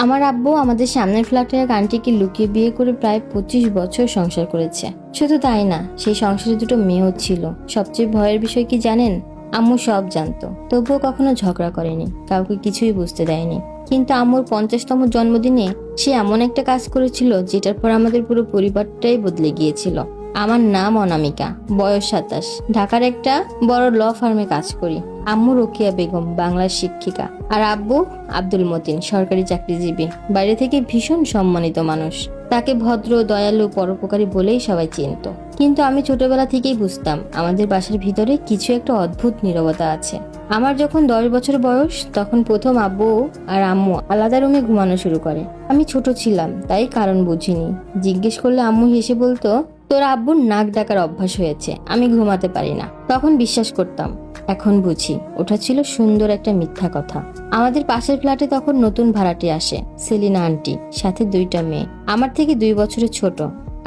আমার আব্বু আমাদের সামনের ফ্ল্যাটের এক আন্টিকে লুকিয়ে বিয়ে করে প্রায় 25 বছর সংসার করেছে। শুধু তাই না, সেই সংসারে দুটো মেয়েও ছিল। সবচেয়ে ভয়ের বিষয় কি জানেন? আম্মু সব জানতো, তবুও কখনো ঝগড়া করেনি, কাউকে কিছুই বুঝতে দেয়নি। কিন্তু আম্মুর 50তম জন্মদিনে সে এমন একটা কাজ করেছিল যেটার পর আমাদের পুরো পরিবারটাই বদলে গিয়েছিল। আমার নাম অনামিকা, বয়স 27, ঢাকার একটা বড় ল ফার্মে কাজ করি। আম্মু রোকেয়া বেগম, বাংলার শিক্ষিকা, আর আব্বু আব্দুল মতিন, সরকারি চাকরিজীবী। বাইরে থেকে ভীষণ সম্মানিত মানুষ। তাকে ভদ্র, দয়ালু, পরোপকারী বলেই সবাই চিনত। কিন্তু আমি ছোটবেলা থেকেই বুঝতাম আমাদের বাসার ভিতরে কিছু একটা অদ্ভুত নীরবতা আছে। আমার যখন 10 বছর বয়স, তখন প্রথম আব্বু আর আম্মু আলাদা রুমে ঘুমানো শুরু করে। আমি ছোট ছিলাম, তাই কারণ বুঝিনি। জিজ্ঞেস করলে আম্মু হেসে বলতো, তোর আব্বুর নাক ডাকার অভ্যাস হয়েছে, আমি ঘুমাতে পারি না। তখন বিশ্বাস করতাম। এখন বুঝি ওটা ছিল সুন্দর একটা মিথ্যা কথা। আমাদের পাশের ফ্ল্যাটে তখন নতুন ভাড়াটে আসে, সেলিনা আন্টি, সাথে 2টা মেয়ে। আমার থেকে 2 বছরের ছোট,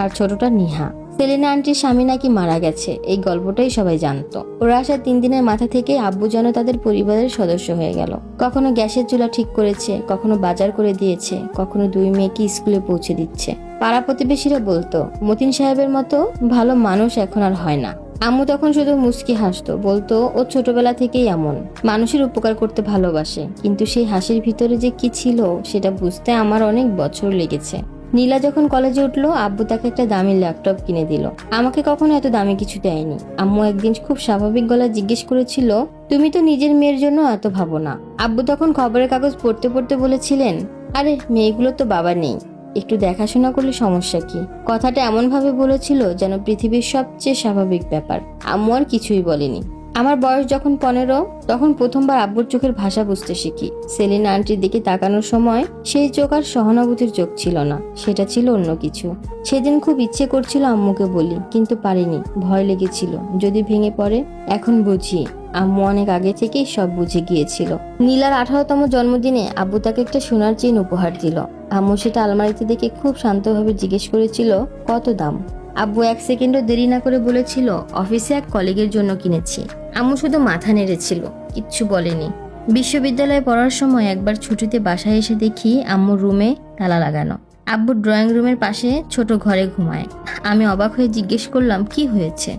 আর ছোটটা নিহা। সেলিনা আন্টির স্বামী নাকি মারা গেছে, এই গল্পটাই সবাই জানতো। ওরা আসার 3 দিনের মাথা থেকে আব্বু যেন তাদের পরিবারের সদস্য হয়ে গেল। কখনো গ্যাসের চুলা ঠিক করেছে, কখনো বাজার করে দিয়েছে, কখনো 2 মেয়েকে স্কুলে পৌঁছে দিচ্ছে। পাড়া প্রতিবেশীরা বলতো, মতিন সাহেবের মতো ভালো মানুষ এখন আর হয় না। আম্মু তখন শুধু মুচকি হাসতো, বলতো ও ছোটবেলা থেকেই এমন, মানুষের উপকার করতে ভালোবাসে। কিন্তু সেই হাসির ভিতরে যে কি ছিল সেটা বুঝতে আমার অনেক বছর লেগেছে। নীলা যখন কলেজে উঠলো, আব্বু তাকে একটা দামি ল্যাপটপ কিনে দিল। আমাকে কখনো এত দামি কিছু দেয়নি। আম্মু একদিন খুব স্বাভাবিক গলায় জিজ্ঞেস করেছিল, তুমি তো নিজের মেয়ের জন্য এত ভাবো না? আব্বু তখন খবরের কাগজ পড়তে পড়তে বলেছিলেন, আরে মেয়েগুলো তো বাবা নেই, একটু দেখাশোনা করলে সমস্যা কি? কথাটা এমন ভাবে বলেছিল যেন পৃথিবীর সবচেয়ে স্বাভাবিক ব্যাপার। আম্মু আর কিছুই বলেনি। আমার বয়স যখন 15, তখন প্রথমবার আব্বুর চোখের ভাষা বুঝতে শিখি। সেলিনা আন্টির দিকে তাকানোর সময় সেই চোখ আর সহানুভূতির চোখ ছিল না, সেটা ছিল অন্য কিছু। সেদিন খুব ইচ্ছে করছিল আম্মুকে বলি, কিন্তু পারিনি, ভয় লেগেছিল যদি ভেঙে পড়ে। এখন বুঝি আম্মু অনেক আগে থেকেই সব বুঝে গিয়েছিল। নীলার 18তম জন্মদিনে আব্বু তাকে একটা সোনার চেইন উপহার দিল। আম্মু সেটা আলমারিতে দেখে খুব শান্তভাবে জিজ্ঞেস করেছিল, কত দাম? আব্বু 1 সেকেন্ডও দেরি না করে বলেছিল, অফিসে এক কলিগের জন্য কিনেছি। আম্মু শুধু মাথা নেড়েছিল, কিচ্ছু বলেনি। বিশ্ববিদ্যালয়ে পড়ার সময় একবার ছুটিতে বাসায় এসে দেখি আম্মুর রুমে তালা লাগানো। আব্বু ড্রয়িং রুমের পাশে ছোট ঘরে ঘুমায়। আমি অবাক হয়ে জিজ্ঞেস করলাম, কি হয়েছে?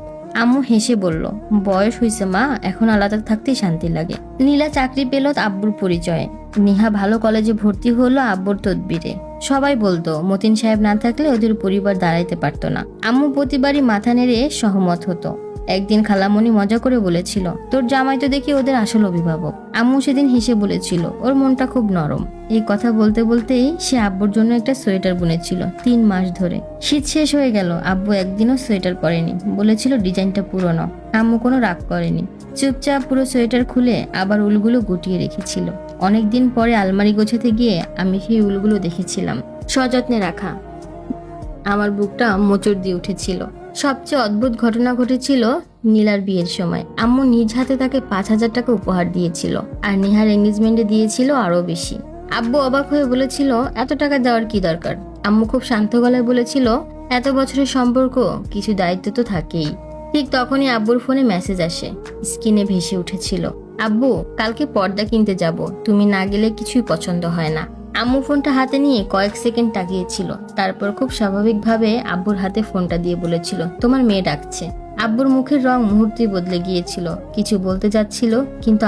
আম্মু হেসে বলল, বয়স হয়েছে মা, এখন আলাদা থাকতেই শান্তি লাগে। নীলা চাকরি পেল আব্বুর পরিচয়ে। নিহা ভালো কলেজে ভর্তি হলো আব্বুর তদবিরে। সবাই বলতো মতিন সাহেব না থাকলে ওদের পরিবার দাঁড়াইতে পারতো না। আম্মু প্রতিবারই মাথা নেড়ে সহমত হতো। একদিন খালামণি মজা করে বলেছিল, তোর জামাই তো দেখি ওদের আসল অভিভাবক। আম্মু সেদিন হেসে বলেছিল, ওর মনটা খুব নরম। এই কথা বলতে বলতেই সে আব্বুর জন্য একটা সোয়েটার বুনেছিল 3 মাস ধরে। শীত শেষ হয়ে গেল, আব্বু একদিনও সোয়েটার পরেনি, বলেছিল ডিজাইনটা পুরনো। আম্মু কোনো রাগ করেনি, চুপচাপ পুরো সোয়েটার খুলে আবার উলগুলো গুটিয়ে রেখেছিল। অনেকদিন পরে আলমারি গোছাতে গিয়ে আমি সেই উলগুলো দেখেছিলাম, সযত্নে রাখা। আমার বুকটা মোচড় দিয়ে উঠেছিল। সবচেয়ে অদ্ভুত ঘটনা ঘটেছিল নীলার বিয়ের সময়। আম্মু নিজ হাতে তাকে 5,000 টাকা উপহার দিয়েছিল, আর নেহার এঙ্গেজমেন্টে দিয়েছিল আরো বেশি। আব্বু অবাক হয়ে বলেছিল, এত টাকা দেওয়ার কি দরকার? আম্মু খুব শান্ত গলায় বলেছিল, এত বছরের সম্পর্ক, কিছু দায়িত্ব তো থাকেই। ঠিক তখনই আব্বুর ফোনে মেসেজ আসে। স্ক্রিনে ভেসে উঠেছিল, আব্বু কালকে পর্দা কিনতে যাব, তুমি না গেলে কিছুই পছন্দ হয় না। আম্মু ফোনটা হাতে নিয়ে কয়েক সেকেন্ড তাকিয়েছিল, তারপর খুব স্বাভাবিকভাবে আব্বুর হাতে ফোনটা দিয়ে বলেছিল, তোমার মেয়ে ডাকছে। আব্বুর মুখের রং মুহূর্তেই বদলে গিয়েছিল। কিছু বলতে যাচ্ছিল, কিন্তু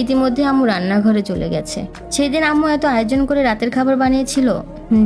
ইতিমধ্যে আম্মু রান্নাঘরে চলে গেছে। সেদিন আম্মু এত আয়োজন করে রাতের খাবার বানিয়েছিল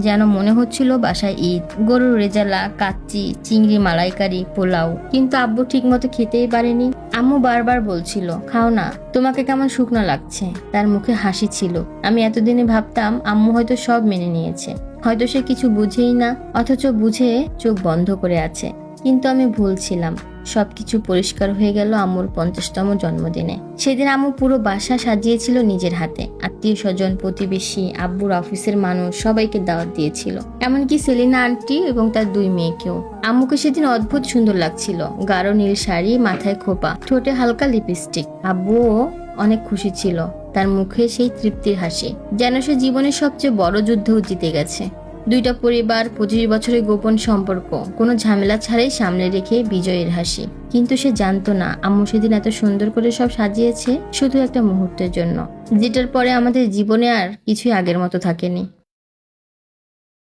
যেন মনে হচ্ছিল বাসায় ঈদ। গরুর রেজালা, কাচ্চি, চিংড়ি মালাইকারি, পোলাও। কিন্তু আব্বু ঠিক মতো খেতেই পারেনি। আম্মু বারবার বলছিল, খাও না, তোমাকে কেমন শুকনো লাগছে। তার মুখে হাসি ছিল। আমি এতদিনে ভাবতাম আম্মু হয়তো সব মেনে নিয়েছে, হয়তো সে কিছু বুঝেই না, অথচ বুঝে চোখ বন্ধ করে আছে। কিন্তু আমি ভুল ছিলাম। সবকিছু পরিষ্কার হয়ে গেল আম্মুর 50তম জন্মদিনে। সেদিন আম্মু পুরো বাসা সাজিয়েছিল নিজের হাতে। আত্মীয় স্বজন, প্রতিবেশী, আব্বুর অফিসের মানুষ, সবাইকে দাওয়াত দিয়েছিল, এমনকি সেলিনা আন্টি এবং তার 2 মেয়েকেও। আম্মুকে সেদিন অদ্ভুত সুন্দর লাগছিল। গাঢ় নীল শাড়ি, মাথায় খোপা, ঠোঁটে হালকা লিপস্টিক। আব্বুও অনেক খুশি ছিল, তার মুখে সেই তৃপ্তির হাসি, যেন সে জীবনের সবচেয়ে বড় যুদ্ধও জিতে গেছে। 2টা পরিবার, 25 বছরের গোপন সম্পর্ক, কোনো ঝামেলা ছাড়াই সামনে রেখে বিজয়ের হাসি। কিন্তু সে জানতো না আম্মু সেদিন এত সুন্দর করে সব সাজিয়েছে শুধু একটা মুহূর্তের জন্য, যেটার পরে আমাদের জীবনে আর কিছুই আগের মতো থাকেনি।